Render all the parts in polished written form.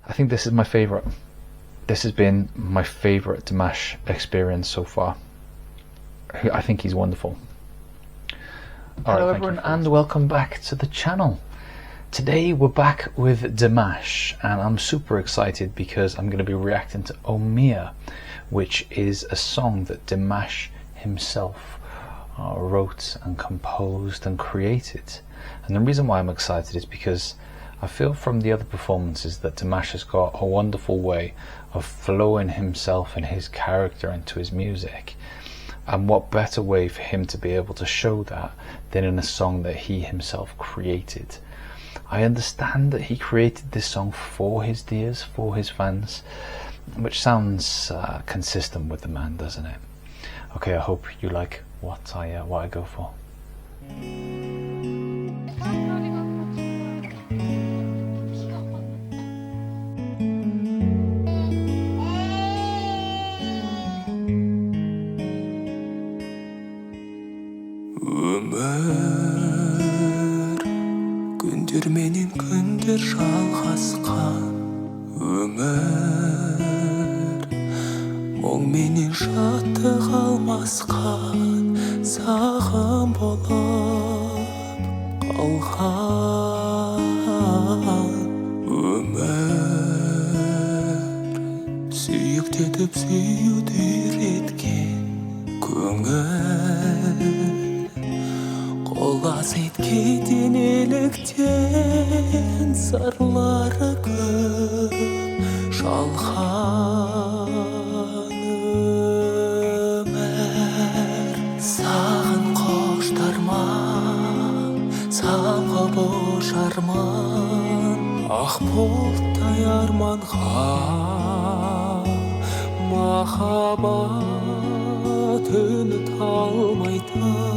I think this is my favourite. This has been my favourite Dimash experience so far. I think he's wonderful. Hello everyone and welcome back to the channel. Today we're back with Dimash and I'm super excited because I'm going to be reacting to Omir, which is a song that Dimash himself wrote and composed and created. And the reason why I'm excited is because I feel from the other performances that Dimash has got a wonderful way of flowing himself and his character into his music. And what better way for him to be able to show that than in a song that he himself created. I understand that he created this song for his dears, for his fans, which sounds consistent with the man, doesn't it? Okay, I hope you like what I go for. Өмір күндер менен күндер жалғасқан, өмір мұң менен шаттық алмасқан, сағым болып қалған. Өмір сүйіктетіп сүюді үйреткен, көңіл Қолас еткеден еліктен, сырлары көп жалған. Өмір сағын қоштарман, самға бошарман, ақ бұлттай арманға махаббат үні талмайтын,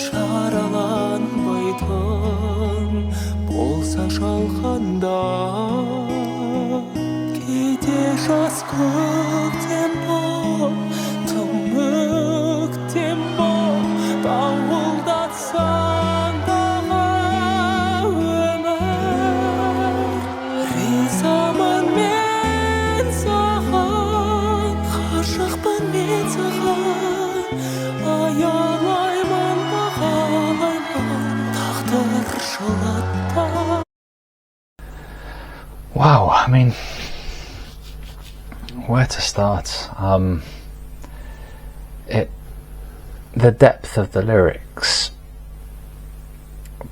шараланбайтын болса жалғанда, кейде жас көктем бол, тым өктем бол, дауылдатсаң дағы өмір. Ризамын мен саған, ғашықпын мен саған, аялаймын тағдыр жылатпа. Wow, I mean, where to start? The depth of the lyrics,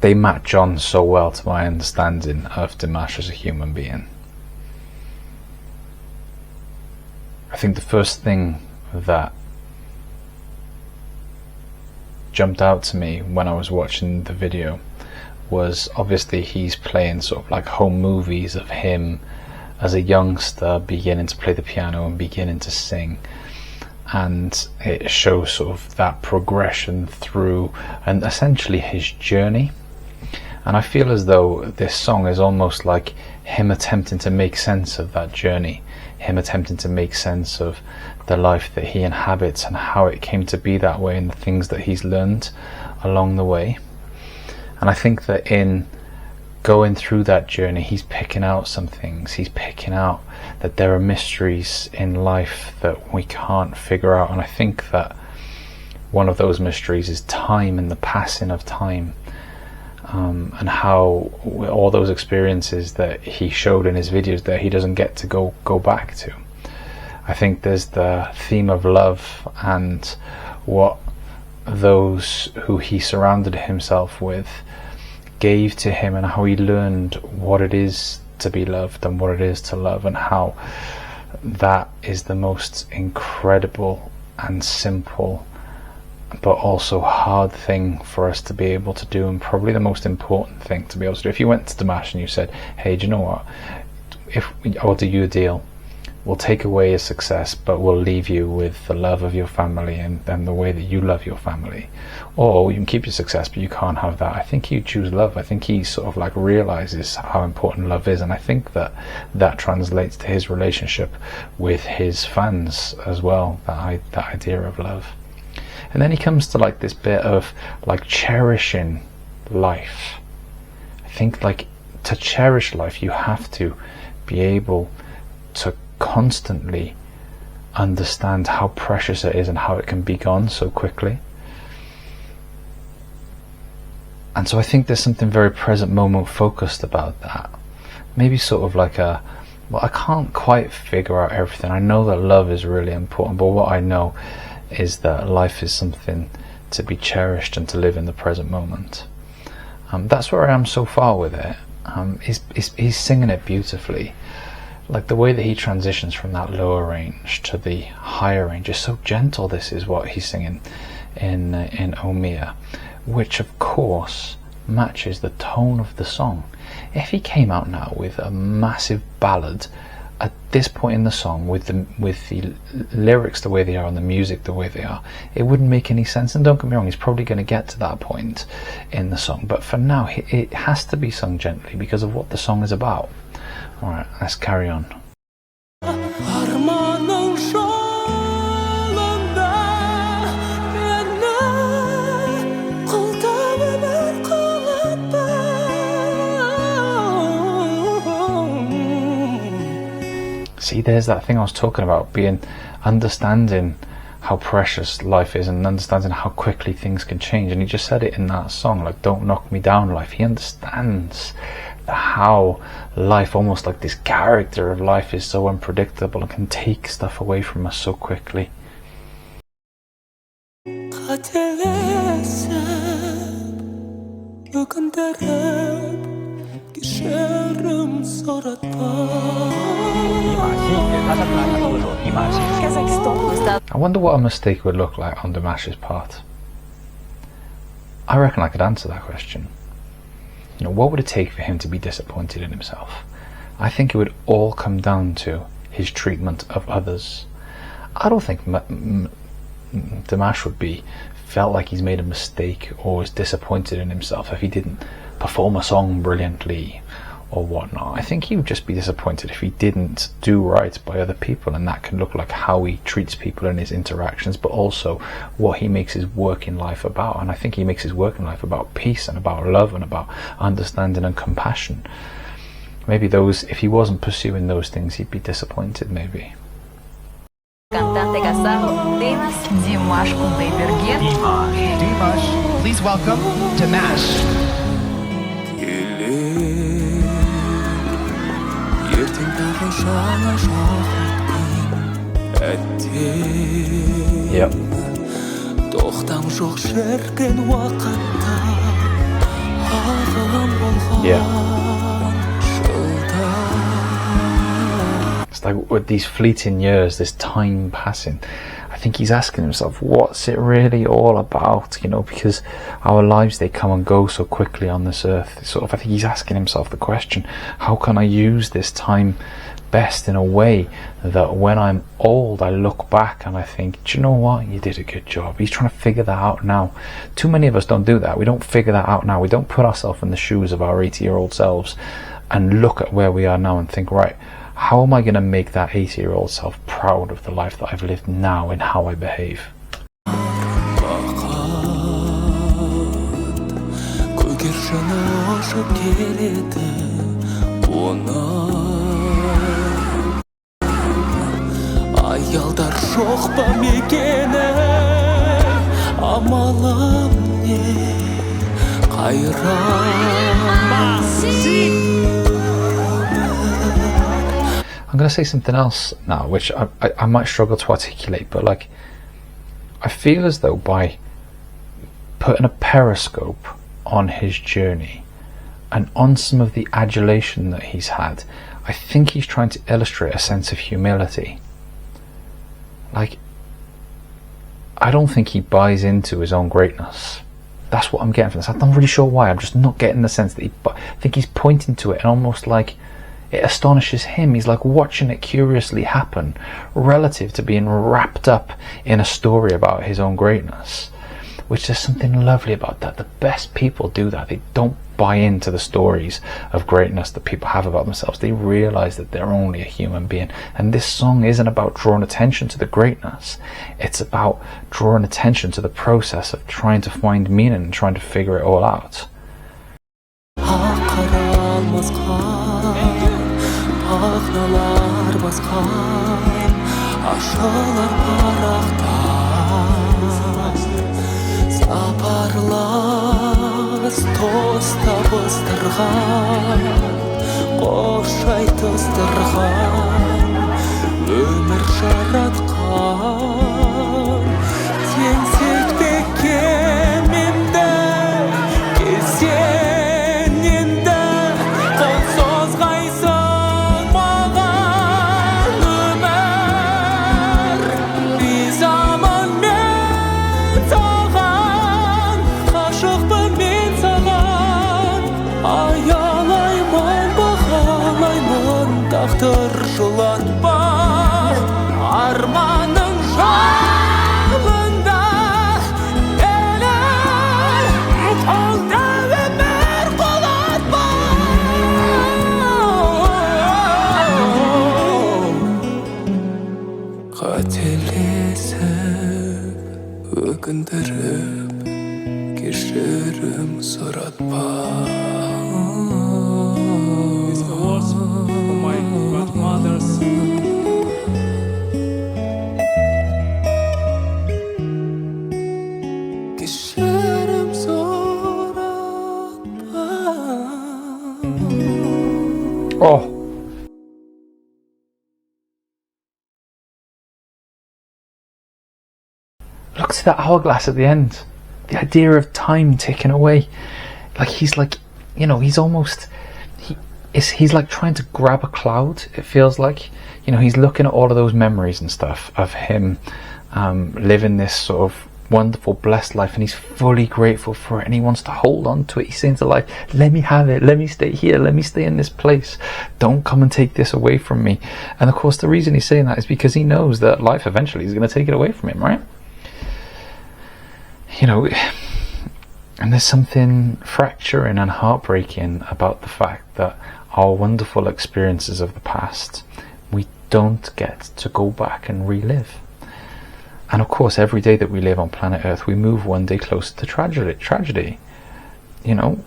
they match on so well to my understanding of Dimash as a human being. I think the first thing that jumped out to me when I was watching the video was obviously he's playing sort of like home movies of him as a youngster beginning to play the piano and beginning to sing, and it shows sort of that progression through and essentially his journey. And I feel as though this song is almost like him attempting to make sense of that journey, him attempting to make sense of the life that he inhabits and how it came to be that way and the things that he's learned along the way. And I think that in going through that journey, he's picking out some things. He's picking out that there are mysteries in life that we can't figure out. And I think that one of those mysteries is time and the passing of time, and how all those experiences that he showed in his videos that he doesn't get to go back to. I think there's the theme of love and what those who he surrounded himself with gave to him, and how he learned what it is to be loved and what it is to love, and how that is the most incredible and simple but also hard thing for us to be able to do, and probably the most important thing to be able to do. If you went to Dimash and you said, hey, do you know what, I'll do you a deal, we'll take away your success but we'll leave you with the love of your family and the way that you love your family, or you can keep your success but you can't have that, I think you choose love. I think he sort of like realizes how important love is, and I think that that translates to his relationship with his fans as well, that idea of love. And then he comes to like this bit of like cherishing life. I think like to cherish life you have to be able to constantly understand how precious it is and how it can be gone so quickly. And so I think there's something very present moment focused about that. Maybe sort of like a, well, I can't quite figure out everything. I know that love is really important, but what I know is that life is something to be cherished and to live in the present moment. That's where I am so far with it. He's singing it beautifully. Like the way that he transitions from that lower range to the higher range is so gentle. This is what he's singing in Omir, which of course matches the tone of the song. If he came out now with a massive ballad at this point in the song, with the lyrics the way they are and the music the way they are, it wouldn't make any sense. And don't get me wrong, he's probably going to get to that point in the song, but for now it has to be sung gently because of what the song is about. Alright, let's carry on. See, there's that thing I was talking about, understanding how precious life is and understanding how quickly things can change. And he just said it in that song, like, don't knock me down, life. He understands how life, almost like this character of life, is so unpredictable and can take stuff away from us so quickly. I wonder what a mistake would look like on Dimash's part. I reckon I could answer that question. You know, what would it take for him to be disappointed in himself? I think it would all come down to his treatment of others. I don't think Dimash would be felt like he's made a mistake or is disappointed in himself if he didn't perform a song brilliantly or whatnot. I think he would just be disappointed if he didn't do right by other people, and that can look like how he treats people in his interactions, but also what he makes his work in life about. And I think he makes his work in life about peace and about love and about understanding and compassion. Maybe those, if he wasn't pursuing those things, he'd be disappointed, maybe. Cantante casado, Dimash com Dimash, please welcome Dimash. Yep. Yeah. It's like with these fleeting years, this time passing, I think he's asking himself, what's it really all about? You know, because our lives, they come and go so quickly on this earth. Sort of, I think he's asking himself the question, how can I use this time best in a way that when I'm old I look back and I think, do you know what, you did a good job. He's trying to figure that out now. Too many of us don't do that. We don't figure that out now. We don't put ourselves in the shoes of our 80-year-old selves and look at where we are now and think, right, how am I going to make that 80-year-old self proud of the life that I've lived now and how I behave? Аялдар жоқ па мекені амалым не I'm going to say something else now, which I might struggle to articulate, but like, I feel as though by putting a periscope on his journey and on some of the adulation that he's had, I think he's trying to illustrate a sense of humility. Like, I don't think he buys into his own greatness. That's what I'm getting from this. I'm not really sure why. I'm just not getting the sense that I think he's pointing to it and almost like it astonishes him. He's like watching it curiously happen relative to being wrapped up in a story about his own greatness, which there's something lovely about that. The best people do that. They don't buy into the stories of greatness that people have about themselves. They realize that they're only a human being. And this song isn't about drawing attention to the greatness. It's about drawing attention to the process of trying to find meaning and trying to figure it all out. сахналар басқан ашылар парақтан сапарлас тоз табыстырған қош айтыстырған өмір жаратқан теңселтпекке менді келсең енді қол созғайсың маған өмір ризамын мен саған ғашықпын мен саған аялаймын бағалаймын тағдыр жылатпа арманың жолында елер қолда өмір құлатпа қателесіп өкіндіріп кешірім сұратпа кешірім сұратпа. Oh, look to that hourglass at the end. The idea of time ticking away. Like he's like, you know, he's almost, he's like trying to grab a cloud. It feels like, you know, he's looking at all of those memories and stuff of him living this sort of wonderful, blessed life, and he's fully grateful for it, and he wants to hold on to it. He's saying to life, let me have it, let me stay here, let me stay in this place, don't come and take this away from me. And of course the reason he's saying that is because he knows that life eventually is going to take it away from him, right? You know, and there's something fracturing and heartbreaking about the fact that our wonderful experiences of the past, we don't get to go back and relive. And of course, every day that we live on planet Earth, we move one day closer to tragedy. You know,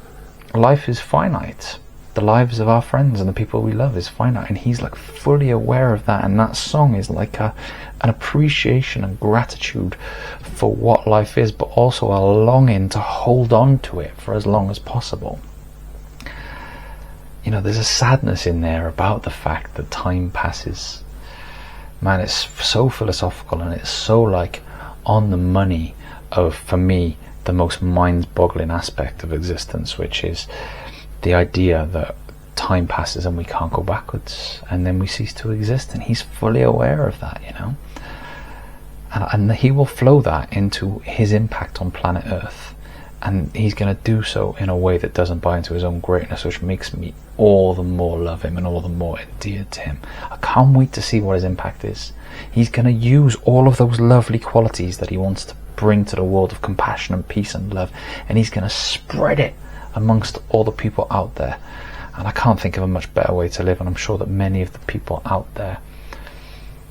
life is finite. The lives of our friends and the people we love is finite, and he's like fully aware of that. And that song is like an appreciation and gratitude for what life is, but also a longing to hold on to it for as long as possible. You know, there's a sadness in there about the fact that time passes. Man, it's so philosophical, and it's so like on the money of, for me, the most mind-boggling aspect of existence, which is the idea that time passes and we can't go backwards, and then we cease to exist. And he's fully aware of that, you know, and he will flow that into his impact on planet Earth, and he's going to do so in a way that doesn't buy into his own greatness, which makes me all the more love him and all the more endeared to him. I can't wait to see what his impact is. He's going to use all of those lovely qualities that he wants to bring to the world of compassion and peace and love, and he's going to spread it amongst all the people out there. And I can't think of a much better way to live, and I'm sure that many of the people out there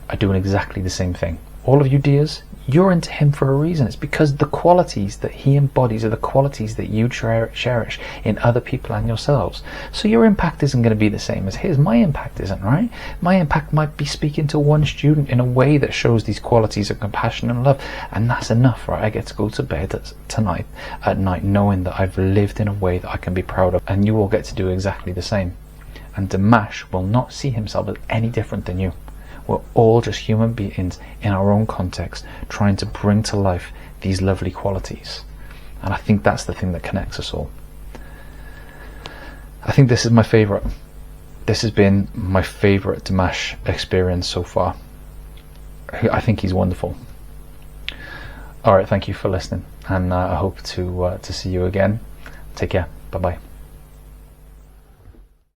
are doing exactly the same thing. All of you dears, you're into him for a reason. It's because the qualities that he embodies are the qualities that you cherish in other people and yourselves. So your impact isn't going to be the same as his. My impact isn't, right? My impact might be speaking to one student in a way that shows these qualities of compassion and love, and that's enough, right? I get to go to bed at night knowing that I've lived in a way that I can be proud of, and you all get to do exactly the same. And Dimash will not see himself as any different than you. We're all just human beings in our own context, trying to bring to life these lovely qualities. And I think that's the thing that connects us all. I think this is my favourite. This has been my favourite Dimash experience so far. I think he's wonderful. Alright, thank you for listening, and I hope to see you again. Take care. Bye bye.